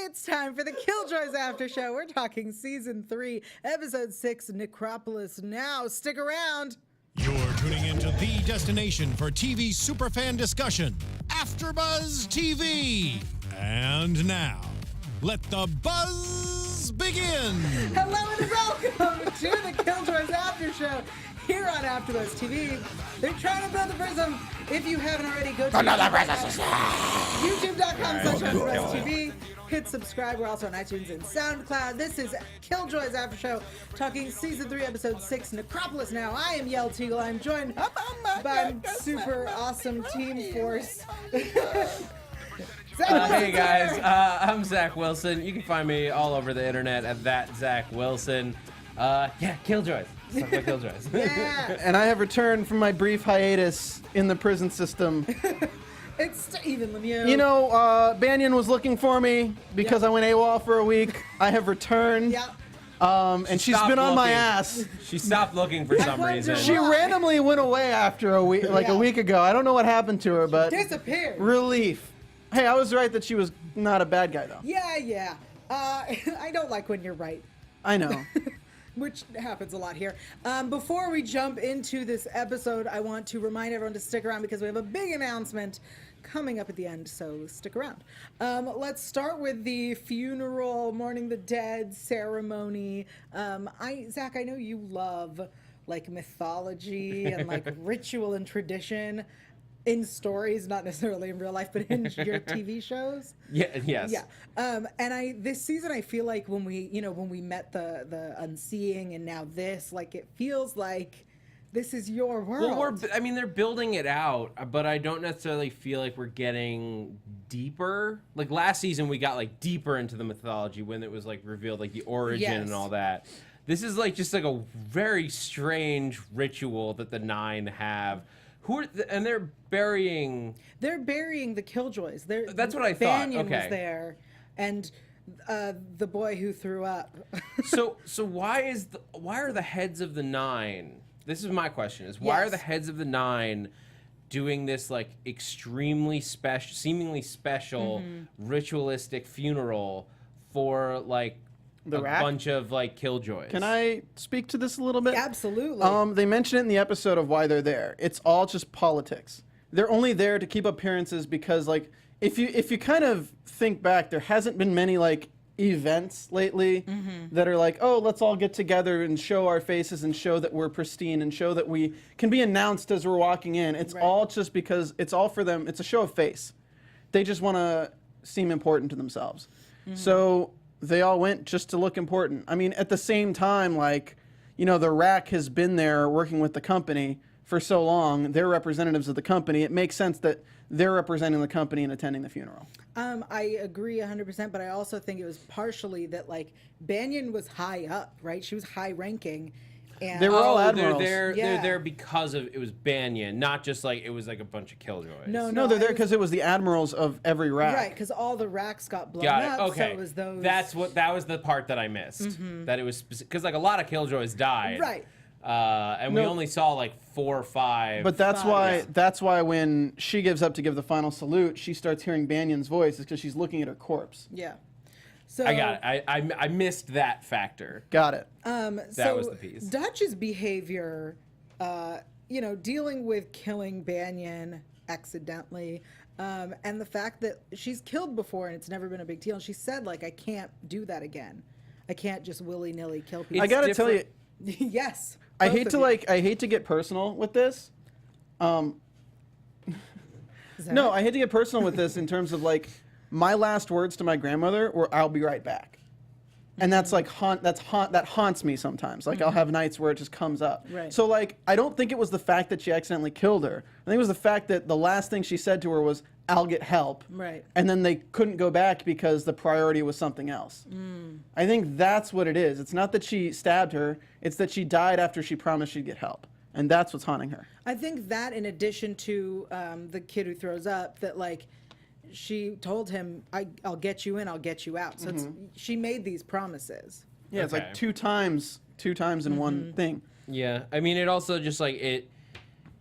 It's time for the Killjoys After Show. We're talking Season 3, Episode 6, Necropolis Now. Stick around. You're tuning into the destination for TV superfan discussion, AFTERBUZZ TV. And now, let the buzz begin. Hello and welcome to the Killjoys After Show here on AFTERBUZZ TV. They're trying to build the prism. If you haven't already, go to youtube.com/AFTERBUZZ TV. Hit subscribe. We're also on iTunes and SoundCloud. This is Killjoys After Show, talking Season 3, Episode 6, Necropolis Now. I am Yael Tygiel. I'm joined by super awesome team force. Hey guys, I'm Zach Wilson. You can find me all over the internet at that Zach Wilson. Killjoys. Let's talk about Killjoys. Yeah. And I have returned from my brief hiatus in the prison system. It's even Lemieux. You know, Banyan was looking for me because I went AWOL for a week. I have returned. Yeah. And she's been on my ass. She stopped looking for some reason. She randomly went away after a week, a week ago. I don't know what happened to her, but Disappeared. relief. Hey, I was right that she was not a bad guy, though. Yeah. I don't like when you're right. I know. Which happens a lot here. Before we jump into this episode, I want to remind everyone to stick around because we have a big announcement coming up at the end, so stick around. Let's start with the funeral, mourning the dead ceremony. Zach, I know you love like mythology and like ritual and tradition in stories, not necessarily in real life, but in your TV shows. Yes. Yeah. And this season, I feel like when we met the Unseeing and now this, like it feels like this is your world. Well, they're building it out, but I don't necessarily feel like we're getting deeper. Like last season, we got like deeper into the mythology when it was like revealed, like the origin and all that. This is like just like a very strange ritual that the Nine have. And they're burying the Killjoys. That's what I thought. Banyan was there, and the boy who threw up. so why are the heads of the Nine? This is my question: why are the heads of the Nine doing this like extremely special, seemingly special, ritualistic funeral for like a bunch of like Killjoys? Can I speak to this a little bit? Absolutely. They mention it in the episode of why they're there. It's all just politics. They're only there to keep appearances because, like, if you kind of think back, there hasn't been many like events lately that are like, oh, let's all get together and show our faces and show that we're pristine and show that we can be announced as we're walking in. It's all just because it's all for them. It's a show of face. They just want to seem important to themselves. So they all went just to look important. I mean, at the same time, like, you know, the RAC has been there working with the company for so long. They're representatives of the company. It makes sense that they're representing the company and attending the funeral. I agree 100%, but I also think it was partially that, like, Banyan was high up, right? She was high ranking. And they were all admirals. They're there because of it was Banyan, not just like it was like a bunch of Killjoys. No, they're there because it was the admirals of every RAC. Right, because all the RACs got blown up. Okay, so it was those. That was the part that I missed. That it was because like a lot of Killjoys died. Right. And we only saw like 4 or 5. But that's why when she gives up to give the final salute, she starts hearing Banyan's voice. Is because she's looking at her corpse. Yeah. So I got it. I missed that factor. Got it. That was the piece. Dutch's behavior, dealing with killing Banyan accidentally, and the fact that she's killed before and it's never been a big deal. And she said, like, I can't do that again. I can't just willy-nilly kill people. I gotta tell you. Yes. I hate to get personal with this. No, I hate to get personal with this in terms of like my last words to my grandmother were "I'll be right back," and that's like that haunts me sometimes. Like I'll have nights where it just comes up. Right. So like I don't think it was the fact that she accidentally killed her. I think it was the fact that the last thing she said to her was "I'll get help." Right. And then they couldn't go back because the priority was something else. I think that's what it is. It's not that she stabbed her. It's that she died after she promised she'd get help. And that's what's haunting her. I think that in addition to the kid who throws up, that like she told him, I'll get you in, I'll get you out. So she made these promises. Yeah, it's like two times in one thing. Yeah, I mean, it also just like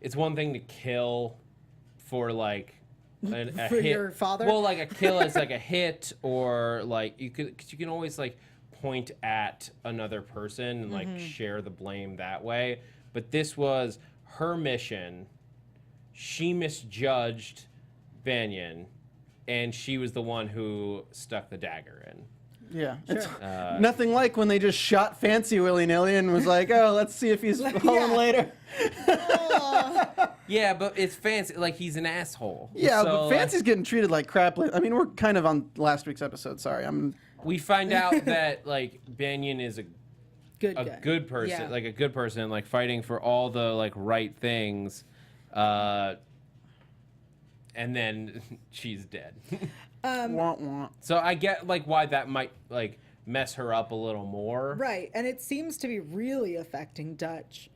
it's one thing to kill for like a For hit. your father? Well, like a kill is like a hit, or like you could, cause you can always like point at another person and like share the blame that way. But this was her mission. She misjudged Banyan, and she was the one who stuck the dagger in. Yeah, it's nothing like when they just shot Fancy willy-nilly and was like, oh, let's see if he's home later. Yeah, but it's Fancy. Like, he's an asshole. Yeah, so, but Fancy's getting treated like crap. I mean, we're kind of on last week's episode. Sorry, we find out that like Banyan is a Good good person, like a good person, like fighting for all the like right things, and then she's dead. wah, wah. So I get like why that might like mess her up a little more. Right, and it seems to be really affecting Dutch.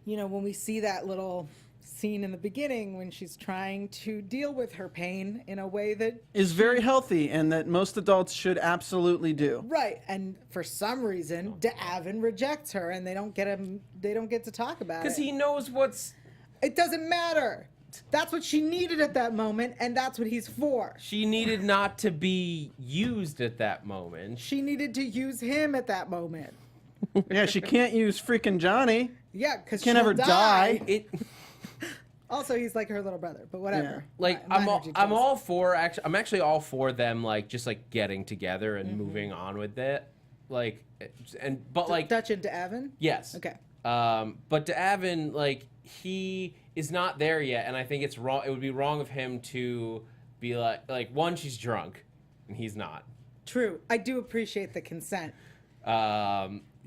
You know, when we see that little scene in the beginning when she's trying to deal with her pain in a way that Is very healthy and that most adults should absolutely do. right, and for some reason D'Avin rejects her and they don't get to talk about it. Because he knows what's. It doesn't matter. That's what she needed at that moment, and that's what he's for. She needed not to be used at that moment. She needed to use him at that moment. Yeah, she can't use freaking Johnny. Yeah, because Can't ever die. It. Also, he's like her little brother, but whatever. Like Minor I'm details. all for I'm actually all for them like just like getting together and moving on with it, like but like Dutch and D'Avin? yes, Okay. but D'Avin like he is not there yet, and I think it's wrong. It would be wrong of him to be like one, she's drunk, and he's not. True. I do appreciate the consent.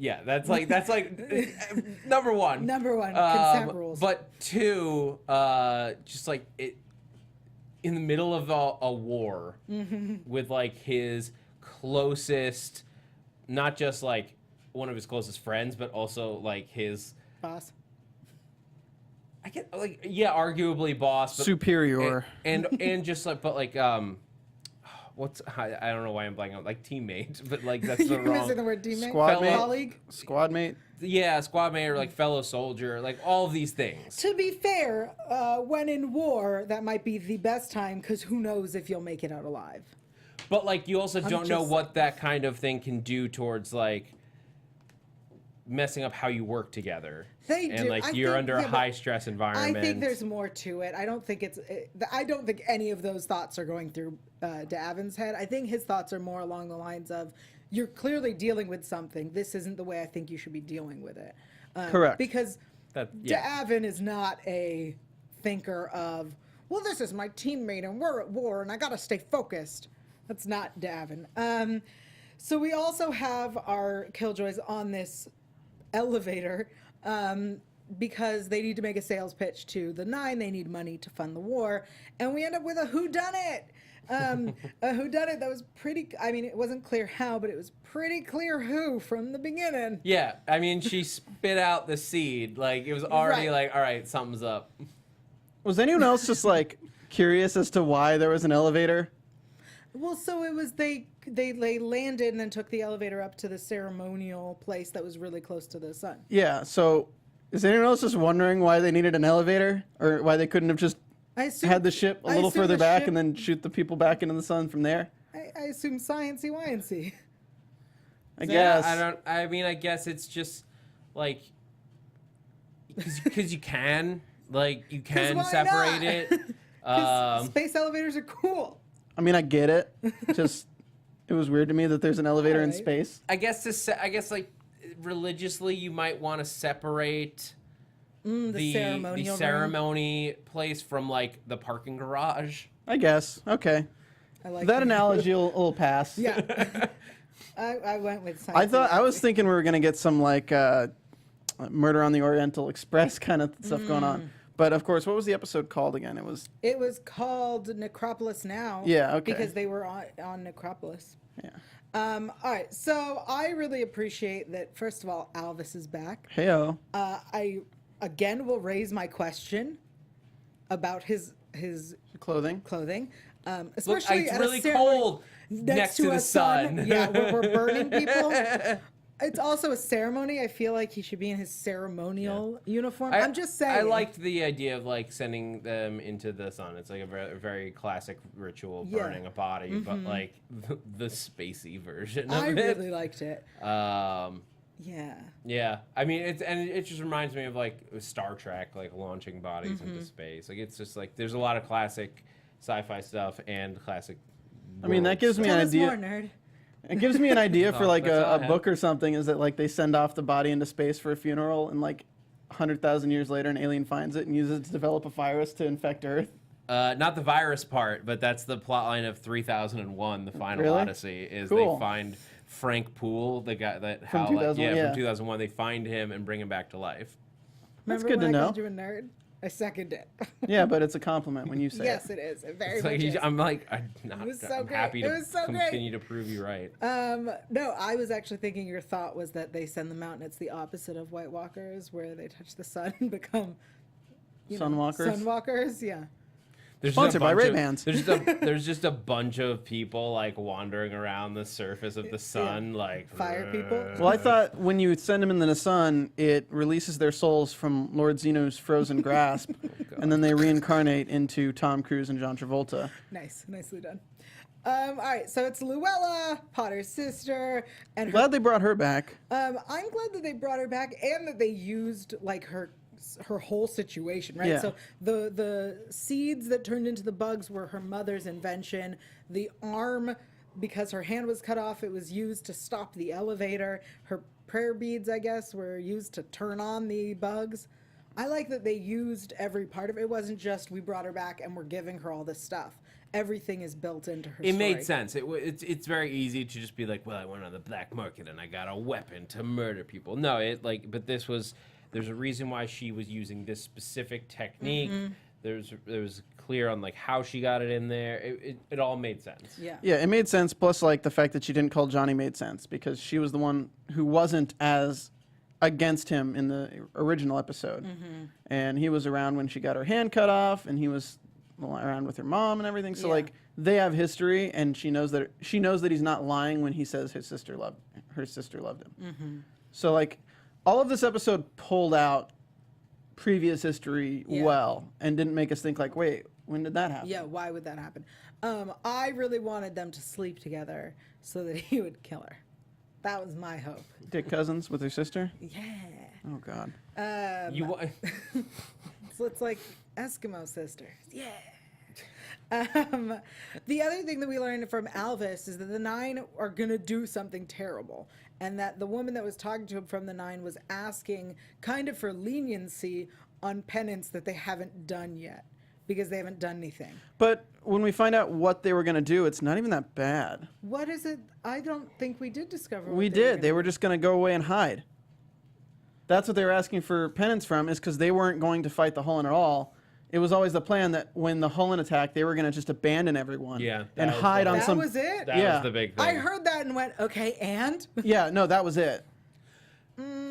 Yeah, that's like number one. Number one, consent rules. But two, just like it in the middle of a war with like his closest, not just like one of his closest friends, but also like his Boss. I get like arguably boss, but, Superior. and just like but like what's I don't know why I'm blanking on like teammate, but like that's the You're wrong missing the word teammate? Squad mate. Colleague? Squad mate. yeah, squad mate or like fellow soldier, like all of these things. To be fair, when in war, that might be the best time because who knows if you'll make it out alive. But like you also don't know just- what that kind of thing can do towards like messing up how you work together. They and do. like I you're think- under yeah, a but high stress environment. I think there's more to it. I don't think I don't think any of those thoughts are going through D'Avin's head. I think his thoughts are more along the lines of, you're clearly dealing with something. This isn't the way I think you should be dealing with it. Correct. Because yeah. D'Avin is not a thinker of, well, this is my teammate and we're at war and I got to stay focused. That's not D'Avin. So we also have our Killjoys on this elevator because they need to make a sales pitch to the Nine. They need money to fund the war. And we end up with a whodunit. A whodunit that was pretty, I mean, it wasn't clear how, but it was pretty clear who from the beginning. Yeah, I mean, she spit out the seed. Like, it was already Right. like, all right, something's up. Was anyone else just like curious as to why there was an elevator? Well, so it was they landed and then took the elevator up to the ceremonial place that was really close to the sun. Yeah, so is anyone else just wondering why they needed an elevator? Or why they couldn't have just had the ship a I little assume further the back ship- and then shoot the people back into the sun from there? I assume sciencey wyency. I guess. I mean, I guess it's just like, because you can. Like, you can why separate not? it. 'Cause space elevators are cool. I mean, I get it. Just, it was weird to me that there's an elevator in Alright. space. I guess like religiously you might want to separate The ceremonial the room. ceremony place from like the parking garage. I guess. Okay. I like That analogy will pass. Yeah. I went with sciencey. I was thinking we were going to get some like Murder on the Oriental Express kind of stuff going on. But of course, what was the episode called again? It was called Necropolis Now. Yeah, okay. Because they were on Necropolis. Yeah. All right, so I really appreciate that. First of all, Alvis is back. Heyo. I again will raise my question about his Clothing. clothing, Look, especially it's at a really ceremony cold next to a the sun. Yeah, where we're burning people. It's also a ceremony. I feel like he should be in his ceremonial uniform. I'm just saying. I liked the idea of like sending them into the sun. It's like a very classic ritual, burning a body, but like the spacey version of it. I really liked it. Yeah. I mean, it just reminds me of like Star Trek, like launching bodies into space. Like it's just like there's a lot of classic sci-fi stuff and classic. I mean, that gives me an idea. More, nerd. It gives me an idea for like that's all I a have. book or something. Is that like they send off the body into space for a funeral, and like 100,000 years later, an alien finds it and uses it to develop a virus to infect Earth. Not the virus part, but that's the plotline of 3001, The Final Really? Odyssey. Is Cool. they find Frank Poole, the guy that From 2001, yeah. from 2001. They find him and bring him back to life. That's Remember good when to I know. called you a nerd? I second it. Yeah, but it's a compliment when you say Yes, it. it is. It very It's much like is. I'm like It was so I'm great. happy It to was so great. continue to prove you right. No, I was actually thinking your thought was that they send them out and it's the opposite of White Walkers, where they touch the sun and become Sunwalkers? Sunwalkers, yeah. There's just a Sponsored by bunch of- Ray-Bans. There's just a bunch of people like wandering around the surface of the sun, like Fire people? Well, I thought when you send them into the sun, it releases their souls from Lord Zeno's frozen grasp, and then they reincarnate into Tom Cruise and John Travolta. Nice, nicely done. All right, so it's Luella, Potter's sister, and her, Glad they brought her back. I'm glad that they brought her back and that they used like her whole situation, right? Yeah. So the seeds that turned into the bugs were her mother's invention. The arm, because her hand was cut off, it was used to stop the elevator. Her prayer beads, I guess, were used to turn on the bugs. I like that they used every part of it. It wasn't just we brought her back and we're giving her all this stuff. Everything is built into her It story. made sense. It's very easy to just be like, well, I went on the black market and I got a weapon to murder people. No, but this was. There's a reason why she was using this specific technique. There was clear on like how she got it in there. It all made sense. Yeah. Yeah, it made sense. Plus, like the fact that she didn't call Johnny made sense because she was the one who wasn't as against him in the original episode, and he was around when she got her hand cut off, and he was around with her mom and everything. So Yeah. like they have history, and she knows that he's not lying when he says her sister loved him. So like all of this episode pulled out previous history well and didn't make us think like, wait, when did that happen? Yeah, why would that happen? I really wanted them to sleep together so that he would kill her. That was my hope. Dick Cousins with her sister? Yeah. Oh God. So it's like Eskimo sisters. Yeah. The other thing that we learned from Alvis is that the Nine are going to do something terrible. And that the woman that was talking to him from the Nine was asking kind of for leniency on penance that they haven't done yet because they haven't done anything. But when we find out what they were going to do, it's not even that bad. What is it? I don't think we did discover. We did. They were just going to go away and hide. That's what they were asking for penance from, is because they weren't going to fight the Hullen at all. It was always the plan that when the Hullen attacked, they were going to just abandon everyone and hide on That some. was it? That was the big thing. I heard that and went, okay, and? Yeah, no, that was it.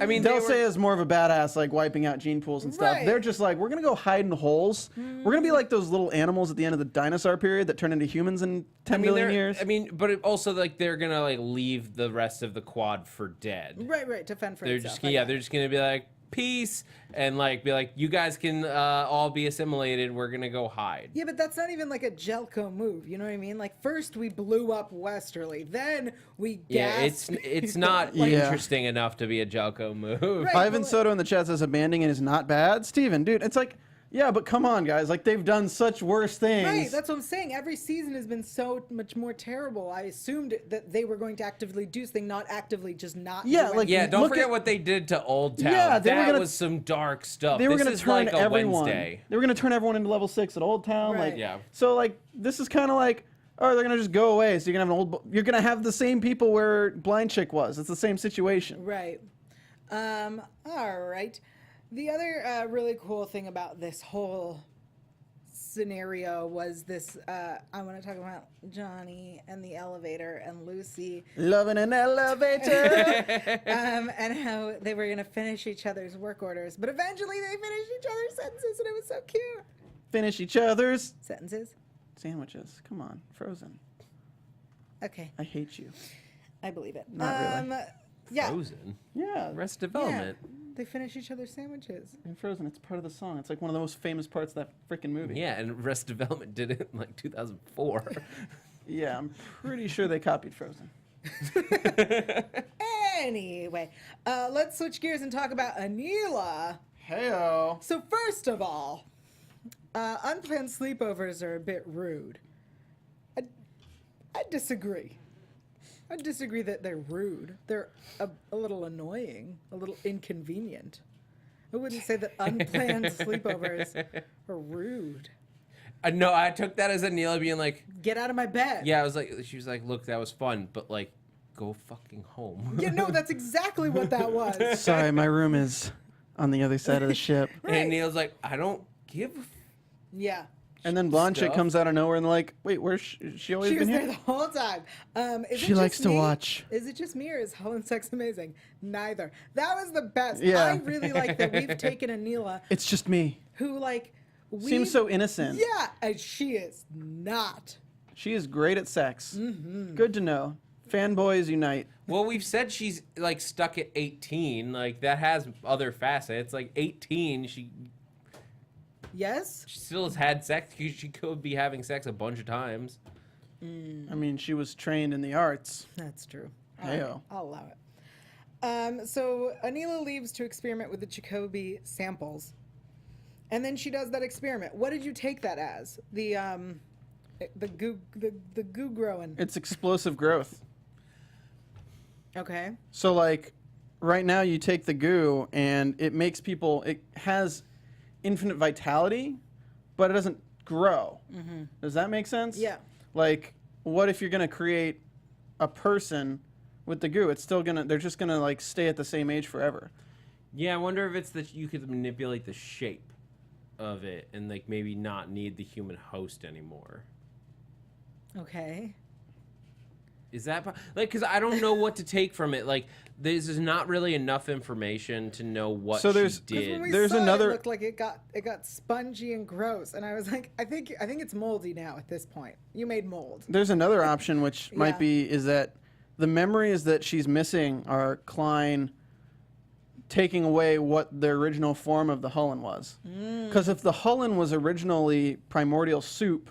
I mean, They'll say it's more of a badass, like wiping out gene pools and stuff. Right. They're just like, we're going to go hide in holes. We're going to be like those little animals at the end of the dinosaur period that turn into humans in 10 million years. I mean, but it also like they're gonna like leave the rest of the quad for dead. Right, to fend for They're itself. just they're just gonna be like peace and like be like, you guys can all be assimilated. We're gonna go hide. Yeah, but that's not even like a Jelko move. You know what I mean? Like first we blew up Westerly, then we Yeah, gassed. it's not Yeah. interesting enough to be a Jelko move. Right. Ivan well, Soto in the chat says abandoning is not bad. Steven, dude, it's like, yeah, but come on, guys. Like, they've done such worse things. Right, that's what I'm saying. Every season has been so much more terrible. I assumed that they were going to actively do something, not actively just not. Yeah, do like, Yeah, don't Look forget at- what they did to Old Town. Yeah, they were that gonna- was some dark stuff. They were This going is to turn like a everyone. Wednesday. They were going to turn everyone into level 6 at Old Town. Right. Like, Yeah. So, like, this is kind of like, oh, they're going to just go away. So you're going to have you're going to have the same people where Blind Chick was. It's the same situation. Right. All right. The other really cool thing about this whole scenario was this. I want to talk about Johnny and the elevator and Lucy, Loving an elevator. and how they were going to finish each other's work orders, but eventually they finished each other's sentences, and it was so cute. Finish each other's Sentences. sandwiches. Come on, Frozen. Okay, I hate you. I believe it. Not really. Yeah. Frozen. Yeah, Arrested Yeah. Development. They finish each other's sandwiches. in Frozen, it's part of the song. It's like one of the most famous parts of that freaking movie. Yeah, and Arrested Development did it in like 2004. Yeah, I'm pretty sure they copied Frozen. Anyway, let's switch gears and talk about Anila. Heyo. So first of all, unplanned sleepovers are a bit rude. I disagree. I disagree that they're rude. They're a little annoying, a little inconvenient. I wouldn't say that unplanned sleepovers are rude. No, I took that as Anila being like, Get out of my bed. yeah, I was like, she was like, look, that was fun, but like, go fucking home. Yeah, no, that's exactly what that was. Sorry, my room is on the other side of the ship. And Neil's like, I don't give a Yeah. And then blonde chick Stuff. comes out of nowhere and like, wait, where's she always She been was there here? the whole time. Is She it likes just to me? watch. Is it just me or is Helen Sex amazing? Neither. That was the best. Yeah. I really like that we've taken Anila, It's just me. who like Seems so innocent. Yeah, and she is not. She is great at sex. Mm-hmm. Good to know. Fanboys unite. Well, we've said she's like stuck at 18. Like that has other facets. Like 18, she Yes. still has had sex. She could be having sex a bunch of times. I mean, she was trained in the arts. That's true. Heyo. I'll allow it. So Anila leaves to experiment with the Jacoby samples, and then she does that experiment. What did you take that as? The goo growing. It's explosive growth. Okay. So like right now you take the goo and it makes people, it has infinite vitality, but it doesn't grow. Does that make sense? Yeah. Like what if you're going to create a person with the goo? It's still going to, they're just going to like stay at the same age forever. Yeah, I wonder if it's that you could manipulate the shape of it and like maybe not need the human host anymore. Okay. Is that like because I don't know what to take from it? Like this is not really enough information to know what So there's- she 'Cause when did. we There's saw another- it looked like it got spongy and gross, and I was like, I think it's moldy now at this point. You made mold. There's another option which Yeah. might be is that the memories that she's missing are Klein taking away what the original form of the Hullen was. Because if the Hullen was originally primordial soup,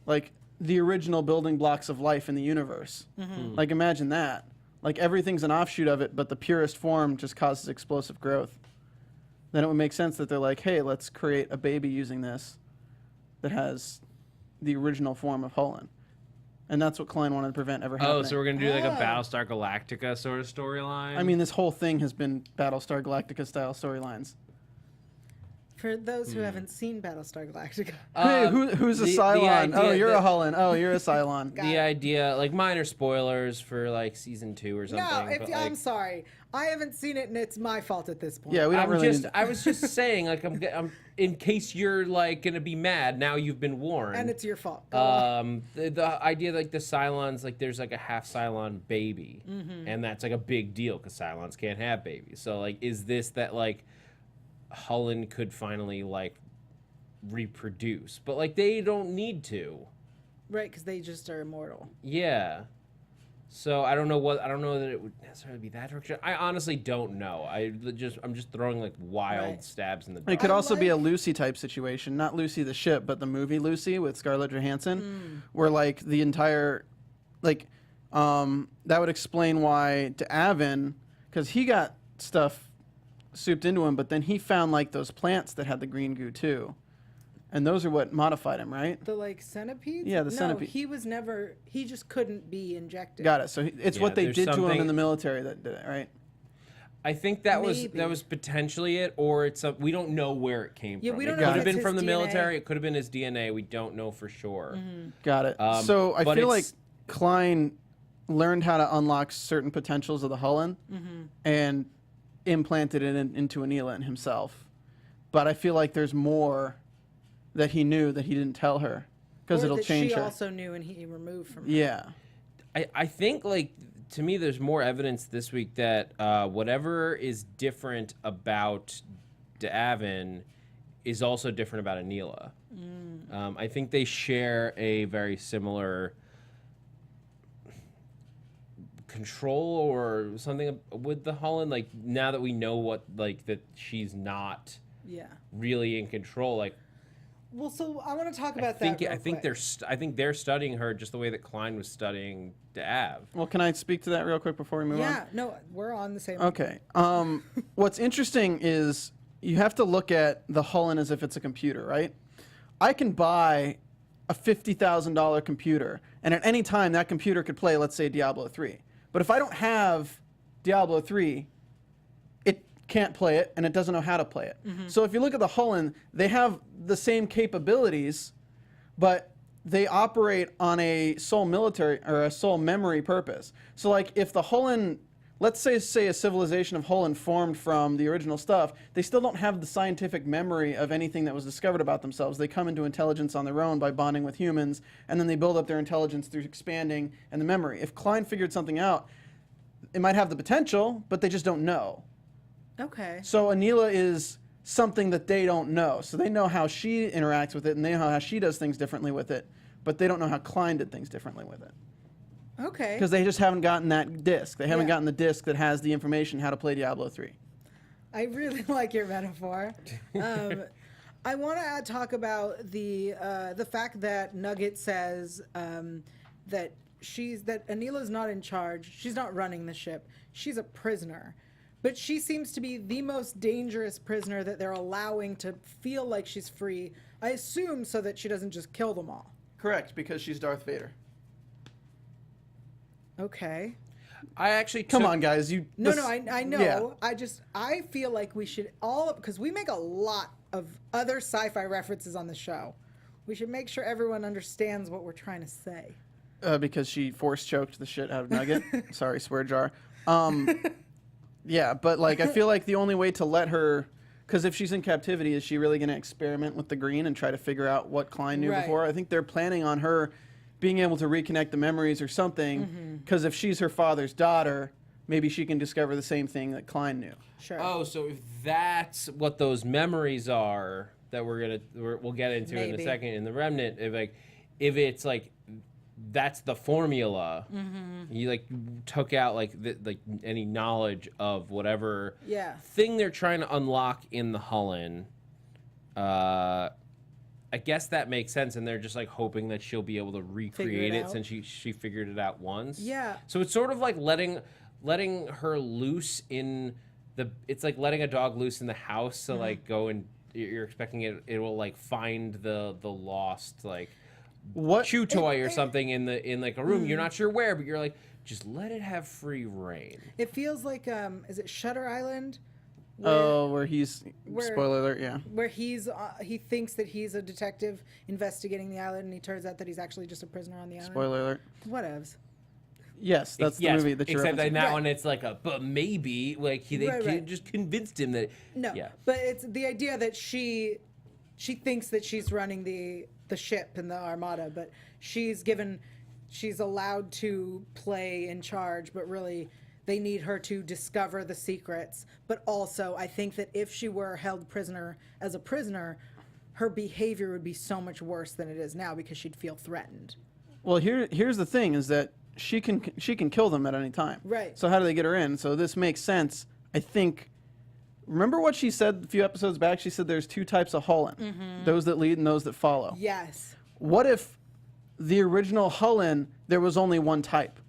like the original building blocks of life in the universe, like imagine that. Like everything's an offshoot of it, but the purest form just causes explosive growth. Then it would make sense that they're like, hey, let's create a baby using this that has the original form of Hullen. And that's what Klein wanted to prevent ever happening. Oh, so we're gonna do like a Oh. Battlestar Galactica sort of storyline. I mean, this whole thing has been Battlestar Galactica style storylines. For those who haven't seen Battlestar Galactica, Hey, who's a the Cylon? Oh, idea you're that- a Hullen. Oh, you're a Cylon. the idea, like minor spoilers for like season 2 or something. no, but, I'm like, sorry, I haven't seen it, and it's my fault at this point. Yeah, we don't really. I was just saying, like, I'm in case you're like gonna be mad. Now you've been warned. and it's your fault. Go on. The idea like the Cylons, like there's like a half Cylon baby, and that's like a big deal because Cylons can't have babies. So like, is this that like Hullen could finally like reproduce, but like they don't need to. Right, because they just are immortal. Yeah. So I don't know that it would necessarily be that direction. I honestly don't know. I'm just throwing like wild Right. stabs in the It dark. could I also be a like- Lucy type situation, not Lucy the ship, but the movie Lucy with Scarlett Johansson, where like the entire, like, that would explain why to Avin, because he got stuff souped into him, but then he found like those plants that had the green goo too, and those are what modified him, right? The like centipedes? Yeah, the no, centipede. he just couldn't be injected. Got it. So it's Yeah, what they there's did to him in something- the military that did it, right? I think that Maybe. was potentially it, or we don't know where it came Yeah, from. we It don't could know if have been it's from the his military. DNA. It could have been his DNA. We don't know for sure. Got it. So I but feel like it's- Klein learned how to unlock certain potentials of the Hullen and implanted it into Anila and himself. But I feel like there's more that he knew that he didn't tell her because Or it'll that change she her. also knew and he removed from her. Yeah. I think like to me, there's more evidence this week that whatever is different about D'Avin is also different about Anila. I think they share a very similar control or something with the Hullen? Like, now that we know what, like, that she's not really in control, like. Well, so I want to talk about that. I think they're studying her just the way that Klein was studying Av. Well, can I speak to that real quick before we move on? Yeah, no, we're on the same. Okay. What's interesting is you have to look at the Hullen as if it's a computer, right? I can buy a $50,000 computer, and at any time that computer could play, let's say, Diablo 3. But if I don't have Diablo 3, it can't play it, and it doesn't know how to play it. So if you look at the Hullen, they have the same capabilities, but they operate on a sole military or a sole memory purpose. So like if the Hullen, let's say a civilization of Hullen formed from the original stuff, they still don't have the scientific memory of anything that was discovered about themselves. They come into intelligence on their own by bonding with humans, and then they build up their intelligence through expanding and the memory. If Klein figured something out, it might have the potential, but they just don't know. Okay. So Anila is something that they don't know. So they know how she interacts with it, and they know how she does things differently with it, but they don't know how Klein did things differently with it. Okay. Because they just haven't gotten that disc. They haven't gotten the disc that has the information how to play Diablo 3. I really like your metaphor. I want to talk about the fact that Nugget says that Anila's not in charge. She's not running the ship. She's a prisoner. But she seems to be the most dangerous prisoner that they're allowing to feel like she's free. I assume so that she doesn't just kill them all. Correct, because she's Darth Vader. Okay. I actually Come on, guys. I know. Yeah. I feel like we should because we make a lot of other sci-fi references on the show. We should make sure everyone understands what we're trying to say. Because she force choked the shit out of Nugget. Sorry, swear jar. Yeah, but like I feel like the only way to let her, because if she's in captivity, is she really going to experiment with the green and try to figure out what Klein knew before? I think they're planning on her being able to reconnect the memories or something, because if she's her father's daughter, maybe she can discover the same thing that Klein knew. Sure. Oh, so if that's what those memories are that we'll get into in a second in the Remnant, if it's like that's the formula, you like took out like any knowledge of whatever thing they're trying to unlock in the Hullen. I guess that makes sense, and they're just like hoping that she'll be able to recreate it since she figured it out once. Yeah. So it's sort of like letting her loose in the. It's like letting a dog loose in the house to like go and you're expecting it will like find the lost like chew toy or something in like a room. You're not sure where, but you're like just let it have free reign. It feels like is it Shutter Island? Where spoiler alert, yeah. Where he thinks that he's a detective investigating the island, and he turns out that he's actually just a prisoner on the island. Spoiler alert. Whatevs. Yes, that's the movie that you're except that referencing. now and it's like but maybe like they just convinced him that but it's the idea that she thinks that she's running the ship and the armada, but she's allowed to play in charge, but really they need her to discover the secrets. But also, I think that if she were held prisoner as a prisoner, her behavior would be so much worse than it is now because she'd feel threatened. Well, here's the thing: is that she can kill them at any time. Right. So how do they get her in? So this makes sense. I think. Remember what she said a few episodes back? She said there's two types of Hullen: those that lead and those that follow. Yes. What if the original Hullen there was only one type?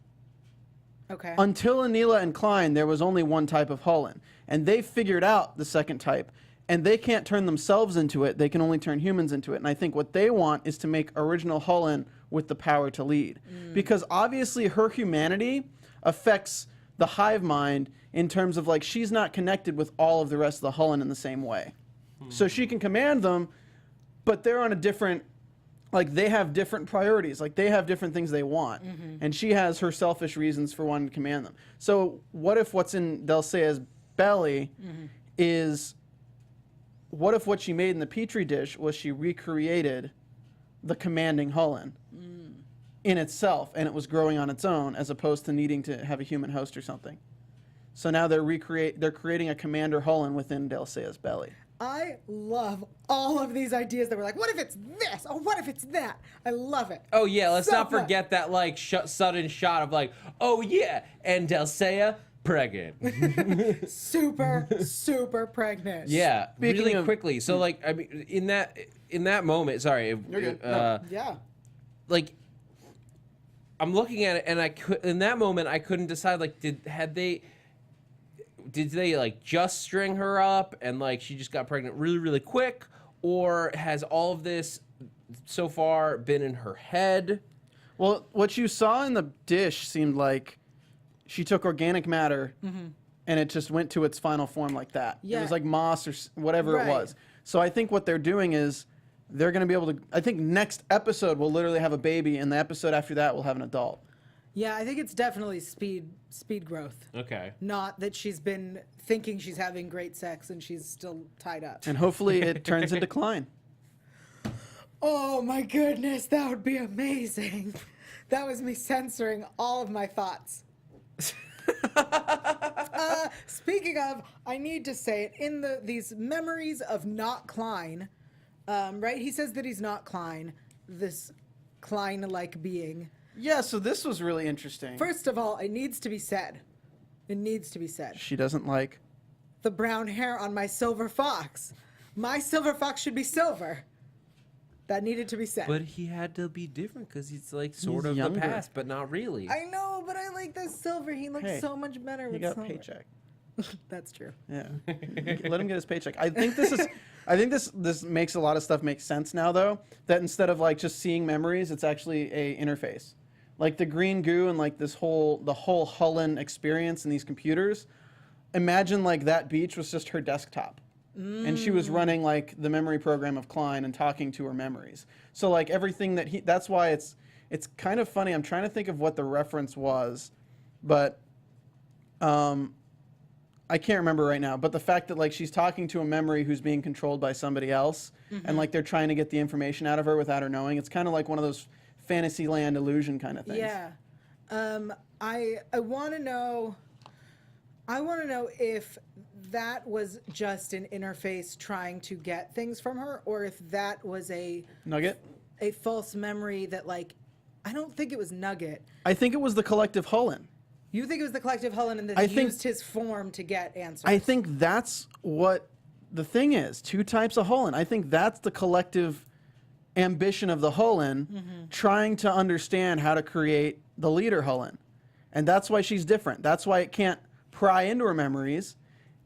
Okay. Until Anila and Klein, there was only one type of Hullen. And they figured out the second type. And they can't turn themselves into it. They can only turn humans into it. And I think what they want is to make original Hullen with the power to lead. Because obviously her humanity affects the hive mind in terms of like she's not connected with all of the rest of the Hullen in the same way. So she can command them, but they're on a different... Like, they have different priorities. Like, they have different things they want. And she has her selfish reasons for wanting to command them. So what if what's in Delcea's belly is... What if what she made in the Petri dish was she recreated the commanding Hullen in itself, and it was growing on its own, as opposed to needing to have a human host or something? So now they're creating a commander Hullen within Delcea's belly. I love all of these ideas that were like, what if it's this? Oh, what if it's that? I love it. Oh yeah, let's So not fun. forget that like sudden shot of like, oh yeah, and Dulcea pregnant. Super pregnant. Yeah, Speaking really of- quickly. So like, I mean, in that moment, sorry, You're good. Yeah. like I'm looking at it and in that moment I couldn't decide like did they like just string her up and like she just got pregnant really quick, or has all of this so far been in her head? Well, what you saw in the dish seemed like she took organic matter and it just went to its final form like that. It Yeah. was like moss or whatever Right. it was. So I think what they're doing is they're going to be able to, I think next episode will literally have a baby, and the episode after that will have an adult. Yeah, I think it's definitely speed growth. Okay. Not that she's been thinking she's having great sex and she's still tied up. And hopefully it turns into Klein. Oh my goodness, that would be amazing. That was me censoring all of my thoughts. Speaking of, I need to say it, in these memories of not Klein, right? He says that he's not Klein, this Klein-like being. Yeah, so this was really interesting. First of all, it needs to be said. It needs to be said. She doesn't like. The brown hair on my silver fox. My silver fox should be silver. That needed to be said. But he had to be different because he's like sort He's of younger. the past, but not really. I know, but I like the silver. He looks Hey, so much better He with got a silver. paycheck. That's true. Yeah, let him get his paycheck. I think this makes a lot of stuff make sense now, though. That instead of like just seeing memories, it's actually a interface. Like the green goo and like the whole Hullen experience in these computers. Imagine like that beach was just her desktop, and she was running like the memory program of Klein and talking to her memories. So like everything that that's why it's kind of funny. I'm trying to think of what the reference was, but I can't remember right now, but the fact that like she's talking to a memory who's being controlled by somebody else, and like they're trying to get the information out of her without her knowing. It's kind of like one of those Fantasyland illusion kind of things. Yeah. I want to know. I want to know if that was just an interface trying to get things from her, or if that was a Nugget? false memory that like. I don't think it was Nugget. I think it was the collective Hullen. You think it was the collective Hullen and that I he think- used his form to get answers? I think that's what the thing is. Two types of Hullen. I think that's the collective ambition of the Hullen, trying to understand how to create the leader Hullen. And that's why she's different. That's why it can't pry into her memories,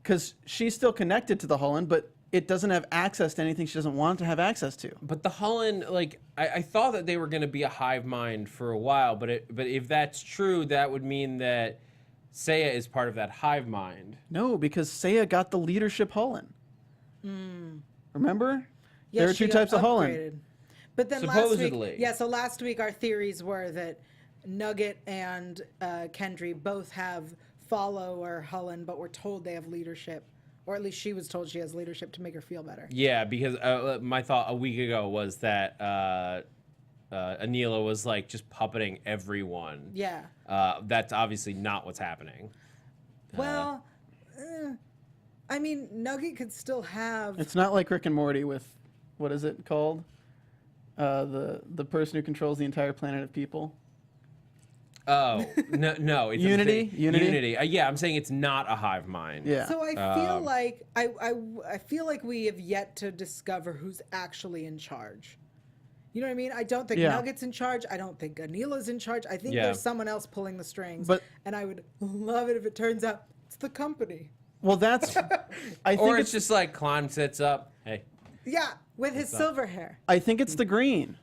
because she's still connected to the Hullen, but it doesn't have access to anything she doesn't want to have access to. But the Hullen, like, I thought that they were going to be a hive mind for a while, but if that's true, that would mean that Seiya is part of that hive mind. No, because Seiya got the leadership Hullen. Remember? Yeah, There are she two got types of Hullen. upgraded. But then Supposedly. so last week our theories were that Nugget and Kendry both have follow or Hullen, but we're told they have leadership, or at least she was told she has leadership to make her feel better. Yeah, because my thought a week ago was that Anila was like just puppeting everyone. Yeah. That's obviously not what's happening. Well, I mean, Nugget could still have. It's not like Rick and Morty with, what is it called? The person who controls the entire planet of people. Oh no! It's Unity? Unity. Yeah, I'm saying it's not a hive mind. Yeah. So I feel like I feel like we have yet to discover who's actually in charge. You know what I mean? I don't think Yeah. Nugget's in charge. I don't think Anila's in charge. I think Yeah. there's someone else pulling the strings. But- and I would love it if it turns out it's the company. Well, that's. I think Or it's just like Klein sits up. Hey, Yeah, with his silver hair. I think it's the green.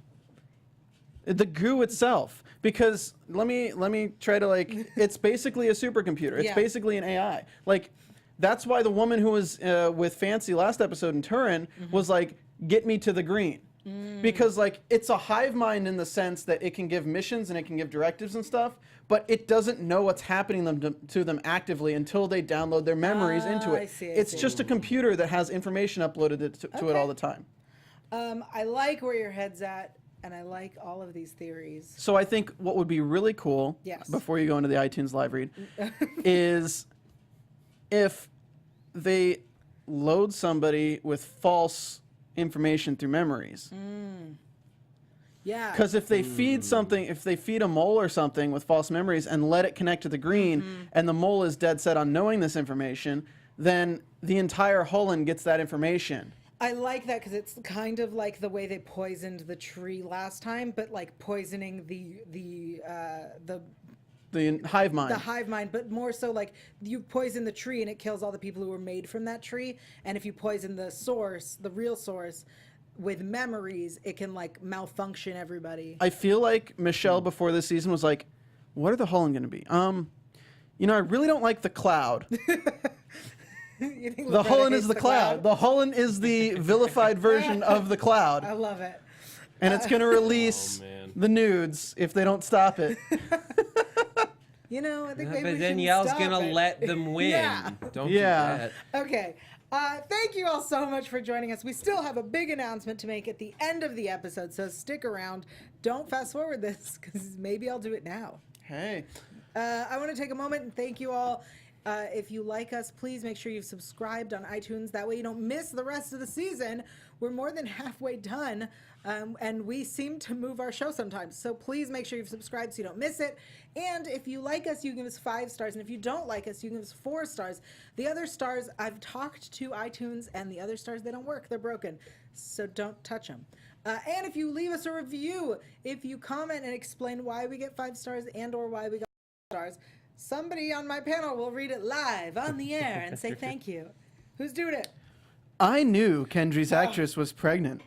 The goo itself. Because let me try to like. It's basically a supercomputer. It's Yeah. basically an AI. Like, that's why the woman who was with Fancy last episode in Turin was like, "Get me to the green." Because like it's a hive mind in the sense that it can give missions and it can give directives and stuff, but it doesn't know what's happening to them actively until they download their memories into it. I see, I It's see. just a computer that has information uploaded to it Okay. all the time. I like where your head's at, and I like all of these theories. So I think what would be really cool, Yes. before you go into the iTunes live read, is if they load somebody with false information through memories. Yeah. Because if they feed something, if they feed a mole or something with false memories and let it connect to the green, and the mole is dead set on knowing this information, then the entire Hullen gets that information. I like that because it's kind of like the way they poisoned the tree last time, but like poisoning the hive mind. The hive mind, but more so like you poison the tree and it kills all the people who were made from that tree. And if you poison the source, the real source, with memories, it can like malfunction everybody. I feel like Michelle before this season was like, "What are the Hullen going to be? You know, I really don't like the cloud." The Hullen is the cloud. The Hullen is the vilified version of the cloud. I love it. And it's going to release the nudes if they don't stop it. You know, I think maybe but we then should Yael's stop gonna it. let them win. Yeah. Don't do Yeah. that. Okay. Thank you all so much for joining us. We still have a big announcement to make at the end of the episode, so stick around. Don't fast forward this, because maybe I'll do it now. Hey. I want to take a moment and thank you all. If you like us, please make sure you've subscribed on iTunes. That way you don't miss the rest of the season. We're more than halfway done, and we seem to move our show sometimes. So please make sure you've subscribed so you don't miss it. And if you like us, you can give us 5 stars. And if you don't like us, you can give us 4 stars. The other stars, I've talked to iTunes, and the other stars, they don't work. They're broken. So don't touch them. And if you leave us a review, if you comment and explain why we get 5 stars and or why we got 5 stars, somebody on my panel will read it live on the air and say thank you. Who's doing it? I knew Kendry's actress was pregnant.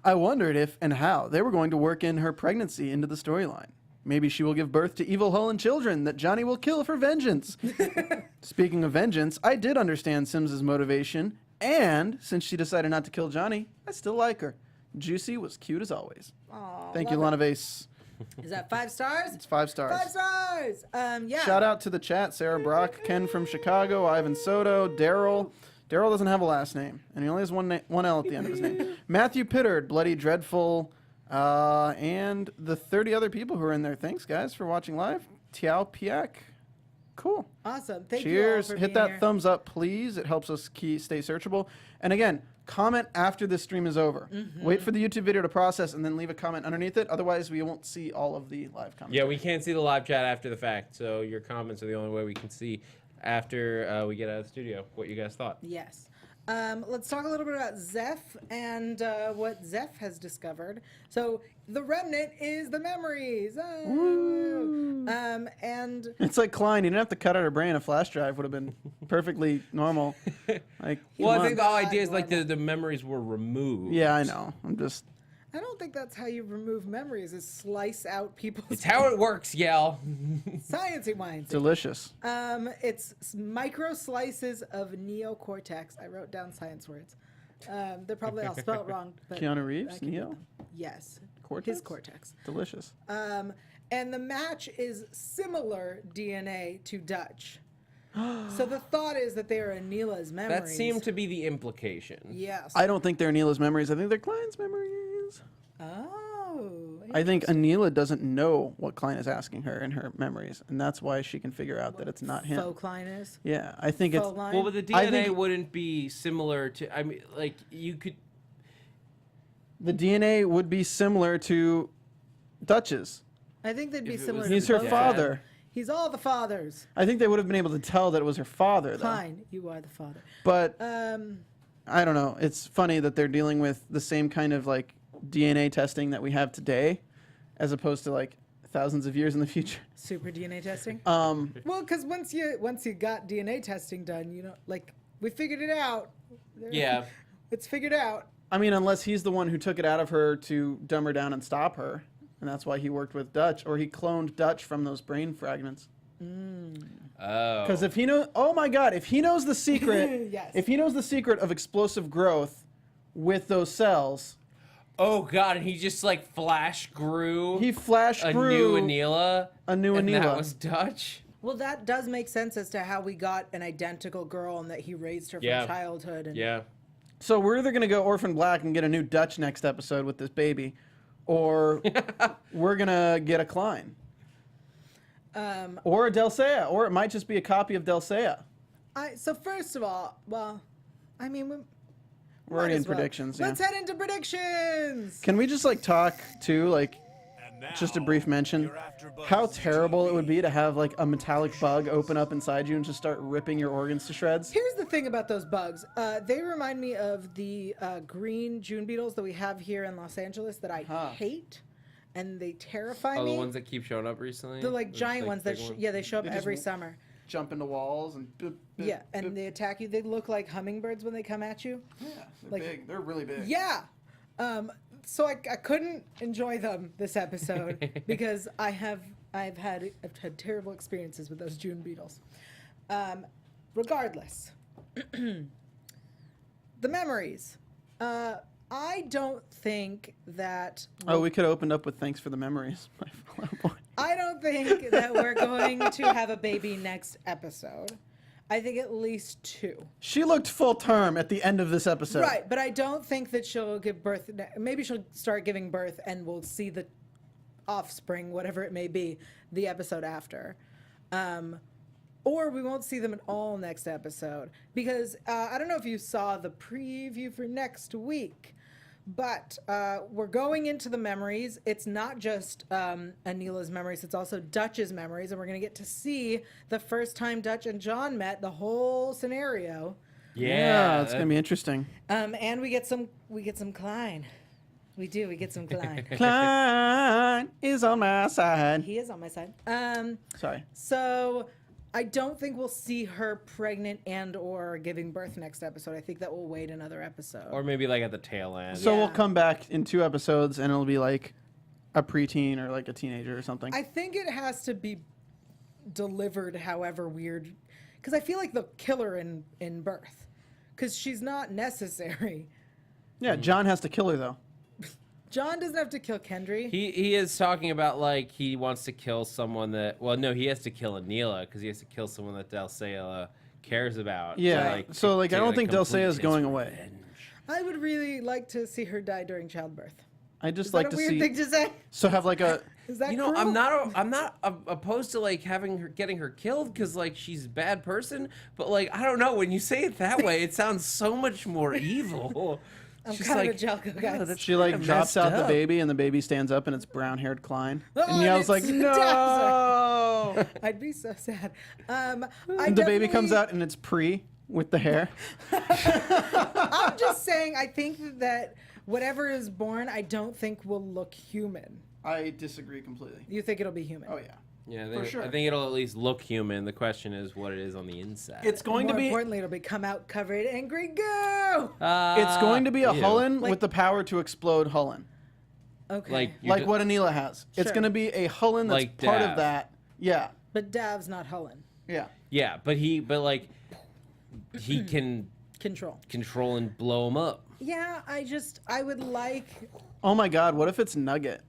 I wondered if and how they were going to work in her pregnancy into the storyline. Maybe she will give birth to evil Hullen children that Johnny will kill for vengeance. Speaking of vengeance, I did understand Sims's motivation, and since she decided not to kill Johnny, I still like her. Juicy was cute as always. Aw, Thank you, love Lana Vase. Is that 5 stars? It's 5 stars. 5 stars! Yeah. Shout out to the chat, Sarah Brock, Ken from Chicago, Ivan Soto, Daryl. Daryl doesn't have a last name, and he only has one L at the end of his name. Matthew Pittard, Bloody Dreadful, and the 30 other people who are in there. Thanks, guys, for watching live. Tiao Piak. Cool. Awesome. Thank you Cheers. all for Hit being that here. thumbs up, please. It helps us stay searchable. And again, comment after this stream is over. Wait for the YouTube video to process and then leave a comment underneath it. Otherwise, we won't see all of the live comments. Yeah, we can't see the live chat after the fact, so your comments are the only way we can see after we get out of the studio what you guys thought. Yes. Let's talk a little bit about Zeph and what Zeph has discovered. So the remnant is the memories. And It's like Klein. You didn't have to cut out her brain. A flash drive would have been perfectly normal. Like, Well, come I think the on. whole idea is like the memories were removed. Yeah, I know. I'm just... I don't think that's how you remove memories, is slice out people's It's how it works, Yael. sciencey minds. delicious. It's micro slices of neocortex. I wrote down science words. They're probably all spelled wrong. But Keanu I Reeves, can read Neo? them. Yes. Cortex? His cortex. Delicious. And the match is similar DNA to Dutch. So the thought is that they are Anila's memories. That seemed to be the implication. Yes. I don't think they're Anila's memories. I think they're Klein's memories. Oh. I think Anila doesn't know what Klein is asking her in her memories, and that's why she can figure out that it's not him. Faux Klein is. Yeah, I think Faux it's... line. Well, but the I DNA think- wouldn't be similar to. I mean, like you could. The DNA would be similar to Dutch's. I think they'd be If it similar was- to He's her both. father. He's all the fathers. I think they would have been able to tell that it was her father, though. Klein, you are the father. But I don't know. It's funny that they're dealing with the same kind of like DNA testing that we have today, as opposed to like thousands of years in the future. Super DNA testing. Well, because once you got DNA testing done, you know, like we figured it out. Yeah. It's figured out. I mean, unless he's the one who took it out of her to dumb her down and stop her, and that's why he worked with Dutch, or he cloned Dutch from those brain fragments. Oh. Because if he knows, oh my God, if he knows the secret, Yes. if he knows the secret of explosive growth with those cells, Oh God, and he just like flash grew. he flash a grew new Anila. a new and Anila. that was Dutch. Well, that does make sense as to how we got an identical girl and that he raised her from Yeah. childhood. And Yeah. So we're either gonna go Orphan Black and get a new Dutch next episode with this baby, or we're gonna get a Klein, or a Delsea, or it might just be a copy of Delsea. So first of all, well, I mean, We're already might in as well. predictions. Let's Yeah. head into predictions. Can we just like talk too, like And now, just a brief mention, your AfterBuzz how terrible TV. it would be to have like a metallic bug open up inside you and just start ripping your organs to shreds? Here's the thing about those bugs. They remind me of the green June beetles that we have here in Los Angeles that I hate, and they terrify Oh, me. the ones that keep showing up recently. the like giant ones that big they show up They just every summer. Jump into walls and boop, boop, Yeah, and boop. they attack you. They look like hummingbirds when they come at you. Yeah, they're like- big. They're really big. Yeah. So I couldn't enjoy them this episode because I've had terrible experiences with those June beetles. Regardless, the memories. I don't think that. Oh, we could have opened up with thanks for the memories. I don't think that we're going to have a baby next episode. I think at least 2. She looked full term at the end of this episode. Right, but I don't think that she'll give birth. Maybe she'll start giving birth and we'll see the offspring, whatever it may be, the episode after. Or we won't see them at all next episode. Because I don't know if you saw the preview for next week, but we're going into the memories. It's not just Anila's memories, it's also Dutch's memories. And we're going to get to see the first time Dutch and John met, the whole scenario. Yeah, it's gonna be interesting. And we get some Klein. We get some Klein. Klein is on my side. He is on my side. Sorry. So I don't think we'll see her pregnant and or giving birth next episode. I think that will wait another episode. Or maybe like at the tail end. So we'll Yeah. come back in 2 episodes and it'll be like a preteen or like a teenager or something. I think it has to be delivered however weird, because I feel like they'll kill her in birth, because she's not necessary. Yeah, John has to kill her though. John doesn't have to kill Kendry. He is talking about like he wants to kill someone that. Well, no, he has to kill Anila because he has to kill someone that Dulcea cares about. Yeah. So like I don't think Dulcea is going away. I would really like to see her die during childbirth. I just Is like that a to weird see. thing to say? So have like a. Is that You know, cruel? I'm not opposed to like getting her killed because like she's a bad person, but like I don't know, when you say it that way, it sounds so much more evil. I'm She's kind of like, a Jelko, "Oh, guys. that's She like kinda drops messed out the up." baby and the baby stands up and it's brown-haired Klein. Oh, and Yael's like, and it no. I'd be so sad. And the baby comes out and it's Pre with the hair. I'm just saying, I think that whatever is born, I don't think will look human. I disagree completely. You think it'll be human? Oh yeah. Yeah, For sure. I think it'll at least look human. The question is what it is on the inside. It's going More to be. importantly, it'll be come out covered in angry goo. It's going to be a ew. Hullen Like- with the power to explode Hullen. Okay. Like you're Like ju- what Anila has. It's Sure. going to be a Hullen that's Like part Dav. of that. Yeah. But Dav's not Hullen. Yeah. Yeah, but he can Control. control and blow him up. Yeah, I would like. Oh my God, what if it's Nugget?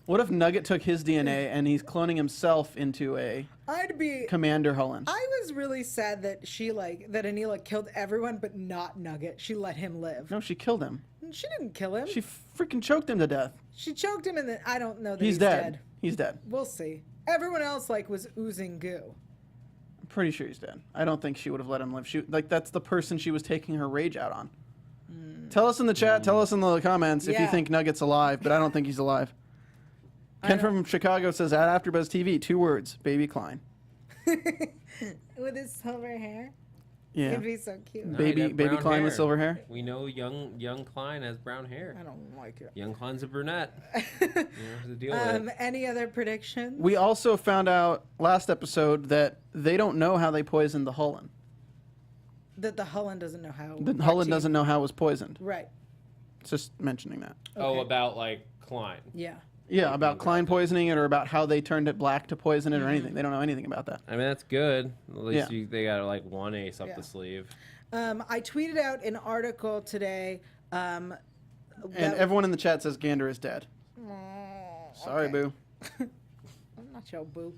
What if Nugget took his DNA and he's cloning himself into a I'd be. Commander Hullen? I was really sad that that Anila killed everyone, but not Nugget. She let him live. No, she killed him. She didn't kill him. She freaking choked him to death. She choked him, and then I don't know that He's dead. He's dead. We'll see. Everyone else was oozing goo. I'm pretty sure he's dead. I don't think she would have let him live. That's the person she was taking her rage out on. Tell us in the chat, tell us in the comments if you Yeah. think Nugget's alive, but I don't think he's alive. Ken from Chicago says, at AfterBuzz TV, 2 words, Baby Klein. With his silver hair. Yeah. It'd be so cute. No, Baby he'd have Baby brown Klein with hair. silver hair. We know young Klein has brown hair. I don't like it. Young Klein's a brunette. You don't have to deal with it. Any other predictions? We also found out last episode that they don't know how they poisoned the Hullen. That the Hullen doesn't know how. The Hullen doesn't know how it was poisoned. Right. Just mentioning that. Oh, Okay. about like Klein. Yeah. Yeah, about Klein poisoning it or about how they turned it black to poison it or anything. They don't know anything about that. I mean, that's good. At least Yeah. they got like one ace up Yeah. the sleeve. I tweeted out an article today. And everyone in the chat says Gander is dead. Sorry, okay. boo. I'm not your boo.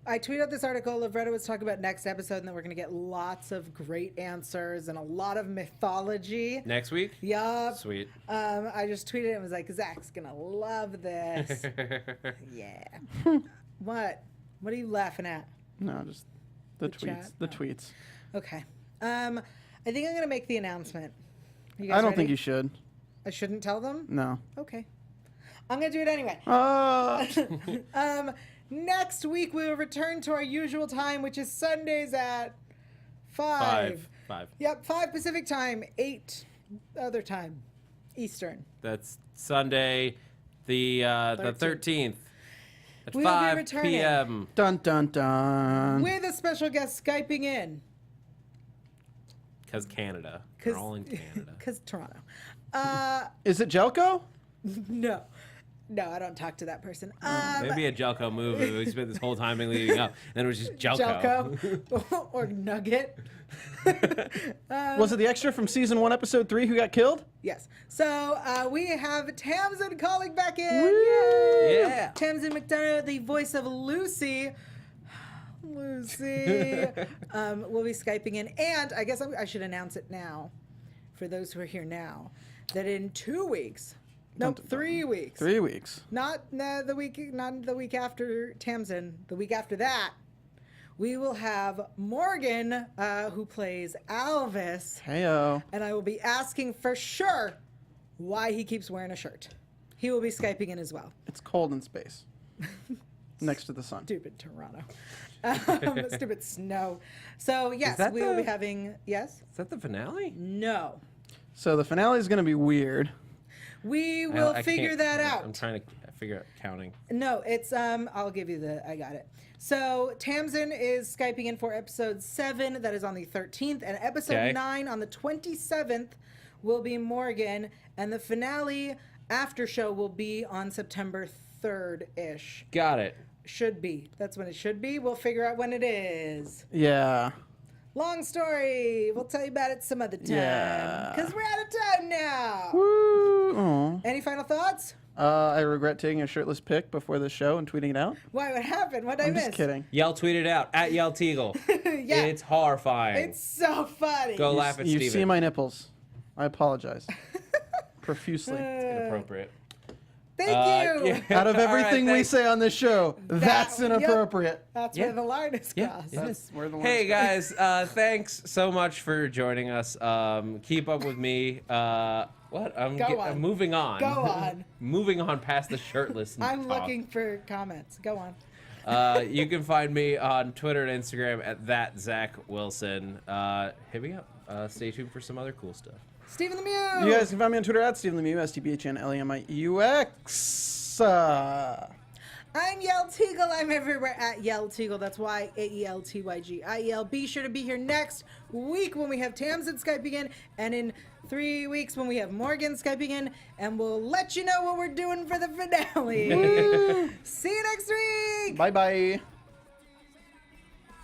I tweeted out this article. Loretta was talking about next episode, and that we're going to get lots of great answers and a lot of mythology. Next week? Yup. Sweet. I just tweeted it and was like, Zach's going to love this. Yeah. What? What are you laughing at? No, just the tweets. chat? The Oh. tweets. Okay. I think I'm going to make the announcement. You I guys don't ready? think you should. I shouldn't tell them? No. Okay. I'm going to do it anyway. Next week, we will return to our usual time, which is Sundays at 5. 5. Yep, 5 Pacific time, 8 other time, Eastern. That's Sunday, the 13th. At We will be 5 returning. p.m. Dun dun dun. With a special guest Skyping in. Because Canada. We're all in Canada. Because Toronto. Is it Jelko? No. No, I don't talk to that person. Maybe a Jelko move. We spent this whole time leading up, and it was just Jelko. Jelko. Or Nugget. Was it the extra from season 1, episode 3 who got killed? Yes. So we have Tamsin calling back in. Woo! Yay! Yeah. Tamsin McDonough, the voice of Lucy. Lucy. Will be Skyping in. And I guess I should announce it now for those who are here now that in 2 weeks. Nope, 3 weeks. 3 weeks. Not the week after Tamsin. The week after that, we will have Morgan, who plays Alvis, Heyo. and I will be asking for sure why he keeps wearing a shirt. He will be Skyping in as well. It's cold in space. Next to the sun. Stupid Toronto. Stupid snow. So yes, that we will be the- having yes. Is that the finale? No. So the finale is going to be weird. We will I figure can't- that out. I'm trying to figure out counting. No, it's I'll give you I got it. So Tamsin is Skyping in for episode 7, that is on the 13th, and episode Okay. 9 on the 27th will be Morgan, and the finale after show will be on September 3rd-ish. Got it. Should be. That's when it should be. We'll figure out when it is. Yeah. Long story. We'll tell you about it some other time. Yeah. Because we're out of time now. Woo! Aw. Any final thoughts? I regret taking a shirtless pic before the show and tweeting it out. Why? What happened? What did I I'm miss? just kidding. Yael tweeted out at Yael Tygiel. Yeah. It's horrifying. It's so funny. Go laugh at You Steven. see my nipples. I apologize. Profusely. Inappropriate. Thank you. yeah. Out of All right, everything we thanks. say on this show, that's yep. inappropriate. That's Yeah. where the line is Yeah, crossed. it is. Where the line Hey is guys, thanks so much for joining us. Keep up with me. What? I'm moving on. Go on. Moving on past the shirtless. I'm talk. looking for comments. Go on. You can find me on Twitter and Instagram at @ZachWilson. Hit me up. Stay tuned for some other cool stuff. Stephen Lemieux. You guys can find me on Twitter at Stephen Lemieux, STBHNLEMIUX. I'm Yael Tygiel. I'm everywhere at Yael Tygiel. That's YAELTYGIEL. Be sure to be here next week when we have Tamsin Skyping in, and in 3 weeks when we have Morgan Skyping in, and we'll let you know what we're doing for the finale. See you next week. Bye-bye.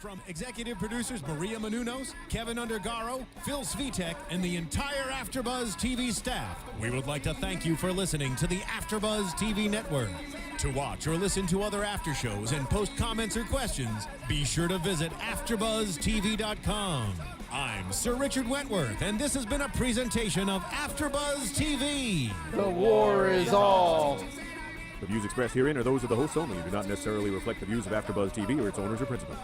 From executive producers Maria Menounos, Kevin Undergaro, Phil Svitek, and the entire AfterBuzz TV staff, we would like to thank you for listening to the AfterBuzz TV network. To watch or listen to other after shows and post comments or questions, be sure to visit AfterBuzzTV.com. I'm Sir Richard Wentworth, and this has been a presentation of AfterBuzz TV. The war is all. The views expressed herein are those of the hosts only and do not necessarily reflect the views of AfterBuzz TV or its owners or principals.